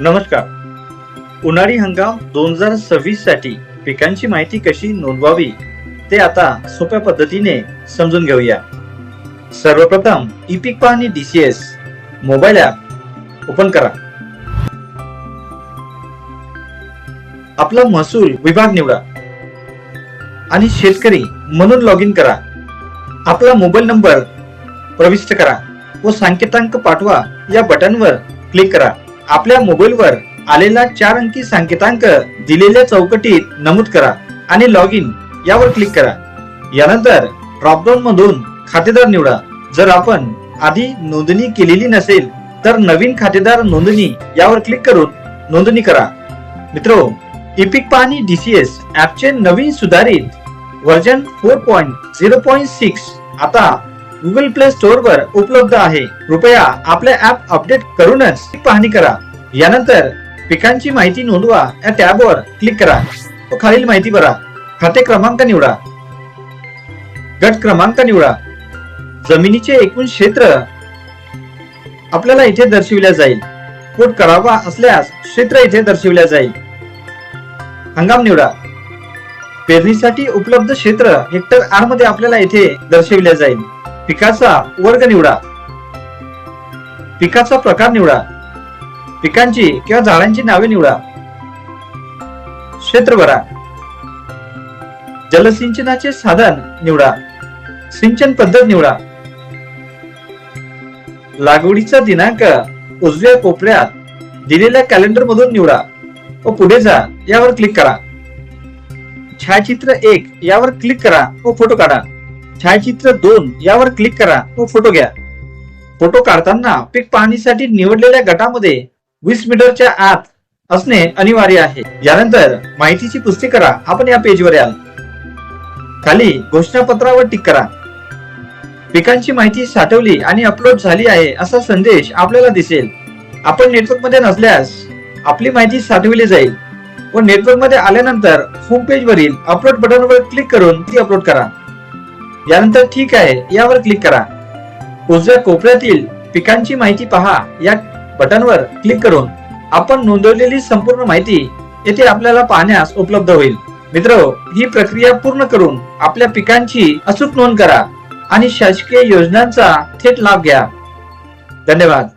नमस्कार। उन्हाळी हंगाम 2026 साठी पिकांची माहिती कशी नोंदवावी ते आता सोप्या पद्धतीने समजून घेऊया। सर्वप्रथम ई पीक पाहणी DCS मोबाईल ऍप ओपन करा। आपला महसूल विभाग निवडा आणि शेतकरी म्हणून लॉग इन करा। आपला मोबाईल नंबर प्रविष्ट करा व संकेतांक पाठवा या बटनवर क्लिक करा। आपल्या मोबाईलवर आलेला 4 अंकी संकेतांक दिलेल्या चौकटीत नमूद करा आणि लॉग इन यावर क्लिक करा। यानंतर ड्रॉपडाऊन मधून खातेदार निवडा। जर आपण आधी नोंदणी केलेली नसेल तर नवीन खातेदार नोंदणी यावर क्लिक करून नोंदणी करा। मित्रो, ई पीक पाहणी DCS ऍपचे नवीन सुधारित व्हर्जन 4.0.6 आता गुगल प्ले स्टोअर वर उपलब्ध आहे। कृपया आपले ऍप अपडेट करूनच पाहणी करा। यानंतर पिकांची माहिती नोंदवा या टॅबवर क्लिक करा व खालील माहिती भरा। खाते क्रमांक निवडा, गट क्रमांक निवडा, जमिनीचे एकूण क्षेत्र आपल्याला इथे दर्शविले जाईल। पोट करावा असल्यास क्षेत्र इथे दर्शविले जाईल। हंगाम निवडा, पेरणीसाठी उपलब्ध क्षेत्र हेक्टर आर मध्ये आपल्याला इथे दर्शविले जाईल। पिकाचा वर्ग निवडा, पिकाचा प्रकार निवडा, पिकांची किंवा झाडांची नावे निवडा, क्षेत्र भरा, जलसिंचनाचे साधन निवडा, सिंचन पद्धत निवडा, लागवडीचा दिनांक उजव्या कोपऱ्यात दिलेल्या कॅलेंडर मधून निवडा व पुढे जा यावर क्लिक करा। छायाचित्र 1 यावर क्लिक करा व फोटो काढा। छायाचित्र 2 यावर क्लिक करा व फोटो घ्या। फोटो काढताना पीक पाहणीसाठी निवडलेल्या गटामध्ये 20 मीटरच्या आत असणे अनिवार्य आहे। यानंतर माहितीची पुष्टी करा। आपण या पेजवर याल। खाली घोषणापत्रावर टिक करा। पिकांची माहिती साठवली आणि अपलोड झाली आहे असा संदेश आपल्याला दिसेल। आपण नेटवर्क मध्ये नसल्यास आपली माहिती साठवली जाईल व नेटवर्क मध्ये आल्यानंतर होम पेज वरील अपलोड बटनवर क्लिक करून ती अपलोड करा। यानंतर ठीक आहे यावर क्लिक करा। उजव्या कोपऱ्यातील पिकांची माहिती पहा या बटनवर क्लिक करून आपण नोंदवलेली संपूर्ण माहिती येथे आपल्याला पाहण्यास उपलब्ध होईल। मित्र, ही प्रक्रिया पूर्ण करून आपल्या पिकांची अचूक नोंद करा आणि शासकीय योजनांचा थेट लाभ घ्या। धन्यवाद।